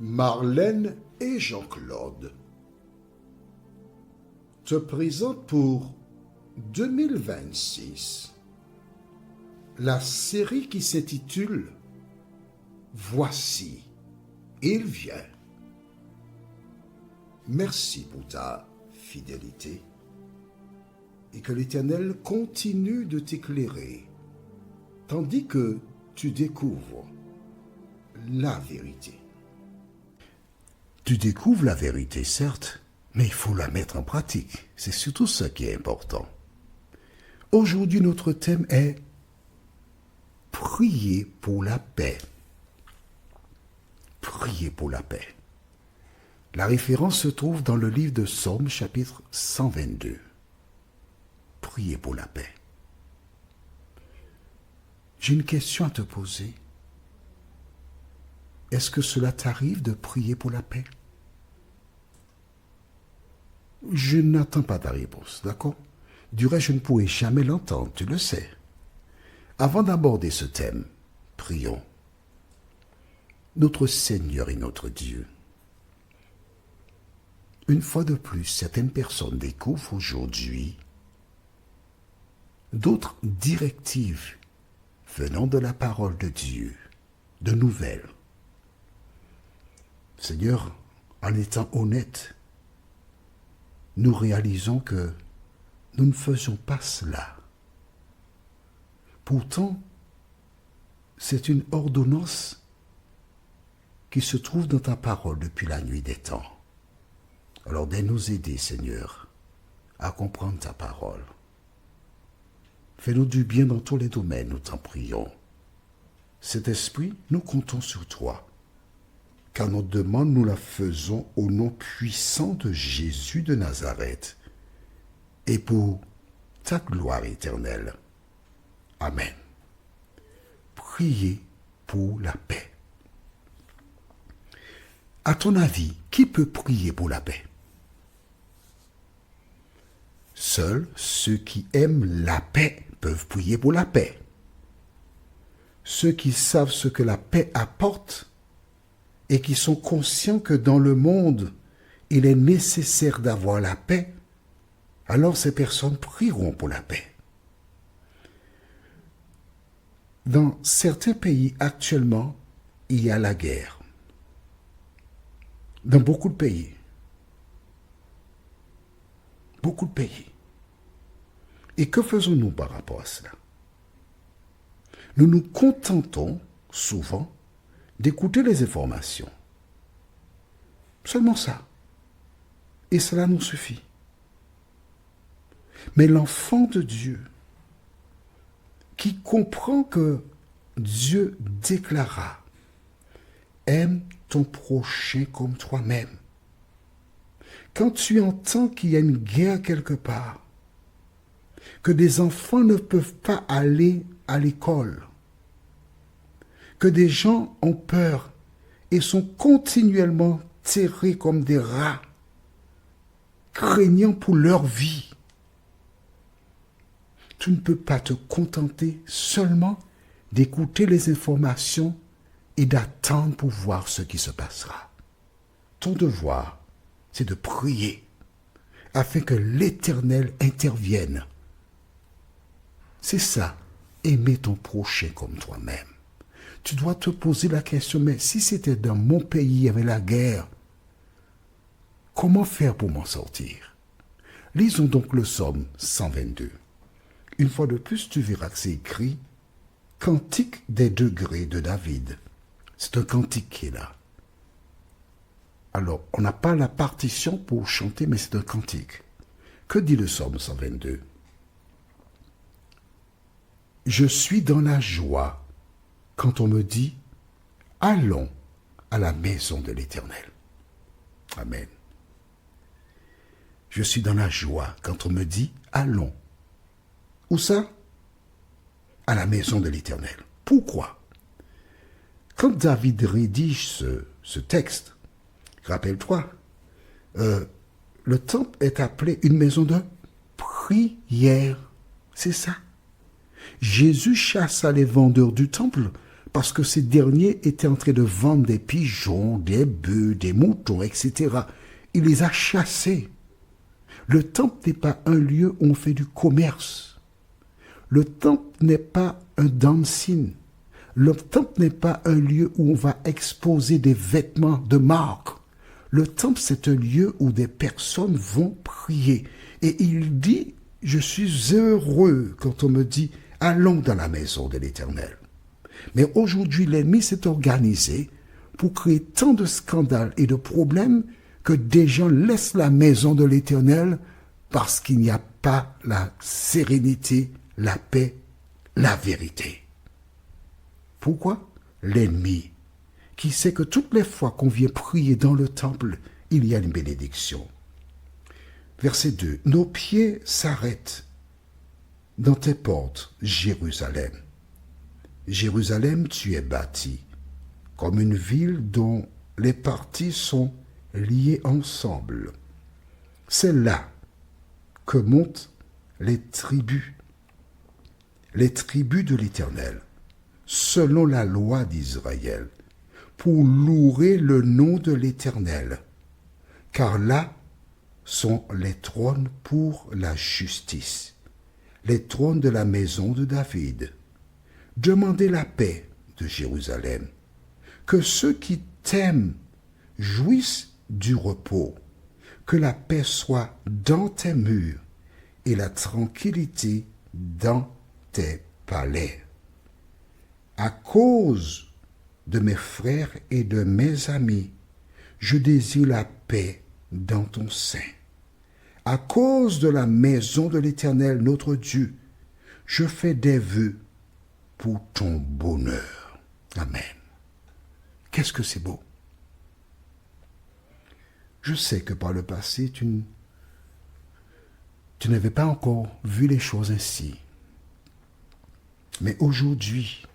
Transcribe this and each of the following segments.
Marlène et Jean-Claude te présentent pour 2026 la série qui s'intitule « Voici, il vient ». Merci pour ta fidélité et que l'Éternel continue de t'éclairer tandis que tu découvres la vérité. Tu découvres la vérité, certes, mais il faut la mettre en pratique. C'est surtout ça qui est important. Aujourd'hui, notre thème est « Prier pour la paix ». Prier pour la paix. La référence se trouve dans le livre de Psaume, chapitre 122. Prier pour la paix. J'ai une question à te poser. Est-ce que cela t'arrive de prier pour la paix? Je n'attends pas ta réponse, d'accord? Du reste, je ne pourrai jamais l'entendre, tu le sais. Avant d'aborder ce thème, prions. Notre Seigneur et notre Dieu. Une fois de plus, certaines personnes découvrent aujourd'hui d'autres directives venant de la parole de Dieu, de nouvelles. Seigneur, en étant honnêtes, nous réalisons que nous ne faisons pas cela. Pourtant, c'est une ordonnance qui se trouve dans ta parole depuis la nuit des temps. Alors, de nous aider, Seigneur, à comprendre ta parole. Fais-nous du bien dans tous les domaines, nous t'en prions. Cet esprit, nous comptons sur toi. Car notre demande, nous la faisons au nom puissant de Jésus de Nazareth et pour ta gloire éternelle. Amen. Priez pour la paix. À ton avis, qui peut prier pour la paix? Seuls ceux qui aiment la paix peuvent prier pour la paix. Ceux qui savent ce que la paix apporte et qui sont conscients que dans le monde, il est nécessaire d'avoir la paix, alors ces personnes prieront pour la paix. Dans certains pays actuellement, il y a la guerre. Dans beaucoup de pays. Beaucoup de pays. Et que faisons-nous par rapport à cela? Nous nous contentons souvent d'écouter les informations. Seulement ça. Et cela nous suffit. Mais l'enfant de Dieu, qui comprend que Dieu déclara, aime ton prochain comme toi-même. Quand tu entends qu'il y a une guerre quelque part, que des enfants ne peuvent pas aller à l'école, que des gens ont peur et sont continuellement terrés comme des rats, craignant pour leur vie. Tu ne peux pas te contenter seulement d'écouter les informations et d'attendre pour voir ce qui se passera. Ton devoir, c'est de prier afin que l'Éternel intervienne. C'est ça, aimer ton prochain comme toi-même. Tu dois te poser la question, mais si c'était dans mon pays, il y avait la guerre, comment faire pour m'en sortir? Lisons donc le psaume 122. Une fois de plus, tu verras que c'est écrit « Cantique des degrés de David ». C'est un cantique qui est là. Alors, on n'a pas la partition pour chanter, mais c'est un cantique. Que dit le psaume 122? « Je suis dans la joie quand on me dit « Allons à la maison de l'Éternel ». Amen. Je suis dans la joie quand on me dit « Allons ». Où ça? À la maison de l'Éternel. Pourquoi? Quand David rédige ce texte, rappelle-toi, le temple est appelé une maison de prière. C'est ça. Jésus chassa les vendeurs du temple parce que ces derniers étaient en train de vendre des pigeons, des bœufs, des moutons, etc. Il les a chassés. Le temple n'est pas un lieu où on fait du commerce. Le temple n'est pas un dancing. Le temple n'est pas un lieu où on va exposer des vêtements de marque. Le temple, c'est un lieu où des personnes vont prier. Et il dit, je suis heureux quand on me dit, allons dans la maison de l'Éternel. Mais aujourd'hui, l'ennemi s'est organisé pour créer tant de scandales et de problèmes que des gens laissent la maison de l'Éternel parce qu'il n'y a pas la sérénité, la paix, la vérité. Pourquoi? L'ennemi, qui sait que toutes les fois qu'on vient prier dans le temple, il y a une bénédiction. Verset 2. Nos pieds s'arrêtent dans tes portes, Jérusalem. Jérusalem, tu es bâtie comme une ville dont les parties sont liées ensemble. C'est là que montent les tribus de l'Éternel, selon la loi d'Israël, pour louer le nom de l'Éternel, car là sont les trônes pour la justice, les trônes de la maison de David. Demandez la paix de Jérusalem, que ceux qui t'aiment jouissent du repos, que la paix soit dans tes murs et la tranquillité dans tes palais. À cause de mes frères et de mes amis, je désire la paix dans ton sein. À cause de la maison de l'Éternel, notre Dieu, je fais des vœux pour ton bonheur. Amen. Qu'est-ce que c'est beau? Je sais que par le passé, tu n'avais pas encore vu les choses ainsi. Mais aujourd'hui,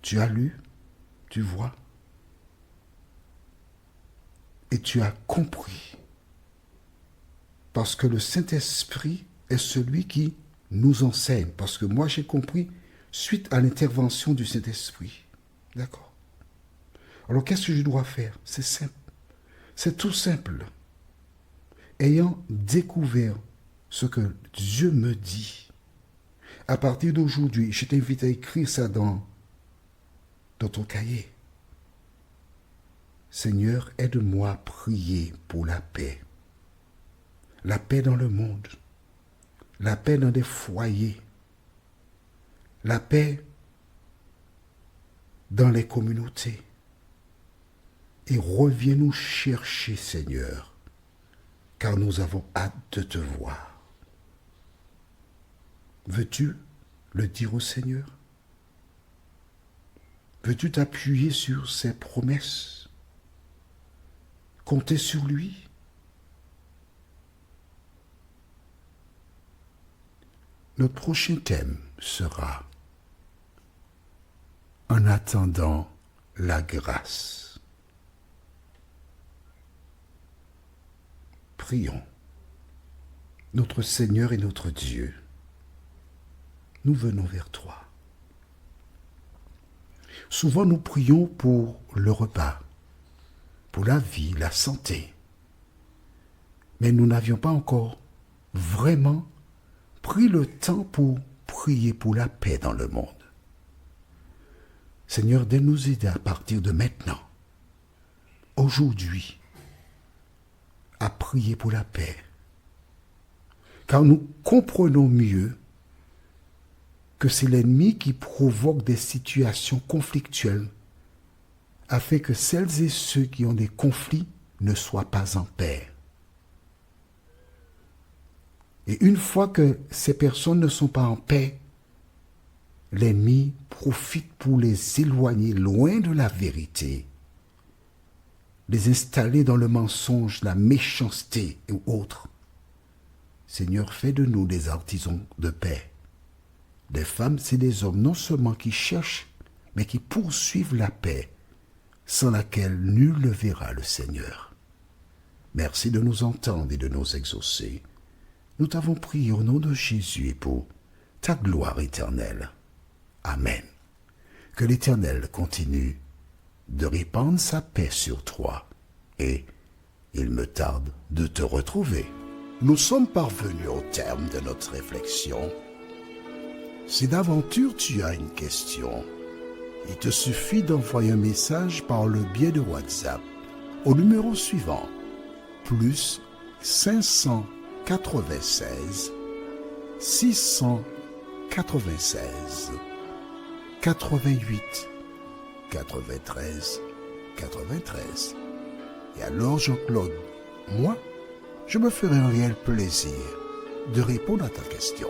tu as lu, tu vois, et tu as compris. Parce que le Saint-Esprit est celui qui nous enseigne. Parce que moi, j'ai compris suite à l'intervention du Saint-Esprit. D'accord? Alors, qu'est-ce que je dois faire? C'est simple. C'est tout simple. Ayant découvert ce que Dieu me dit, à partir d'aujourd'hui, je t'invite à écrire ça dans ton cahier. Seigneur, aide-moi à prier pour la paix. La paix dans le monde. La paix dans des foyers. La paix dans les communautés. Et reviens nous chercher, Seigneur, car nous avons hâte de te voir. Veux-tu le dire au Seigneur? Veux-tu t'appuyer sur ses promesses? Compter sur lui? Notre prochain thème sera « En attendant la grâce ». Prions. Notre Seigneur et notre Dieu, nous venons vers toi. Souvent nous prions pour le repas, pour la vie, la santé. Mais nous n'avions pas encore vraiment pris le temps pour prier pour la paix dans le monde. Seigneur, de nous aider à partir de maintenant, aujourd'hui, à prier pour la paix. Car nous comprenons mieux que c'est l'ennemi qui provoque des situations conflictuelles afin que celles et ceux qui ont des conflits ne soient pas en paix. Et une fois que ces personnes ne sont pas en paix, l'ennemi profite pour les éloigner loin de la vérité, les installer dans le mensonge, la méchanceté et autres. Seigneur, fais de nous des artisans de paix. Des femmes et des hommes non seulement qui cherchent, mais qui poursuivent la paix, sans laquelle nul ne verra le Seigneur. Merci de nous entendre et de nous exaucer. Nous t'avons prié au nom de Jésus et pour ta gloire éternelle. Amen. Que l'Éternel continue de répandre sa paix sur toi et il me tarde de te retrouver. Nous sommes parvenus au terme de notre réflexion. Si d'aventure tu as une question, il te suffit d'envoyer un message par le biais de WhatsApp au numéro suivant, plus 596 696 88 93 93. Et alors Jean-Claude, moi, je me ferai un réel plaisir de répondre à ta question.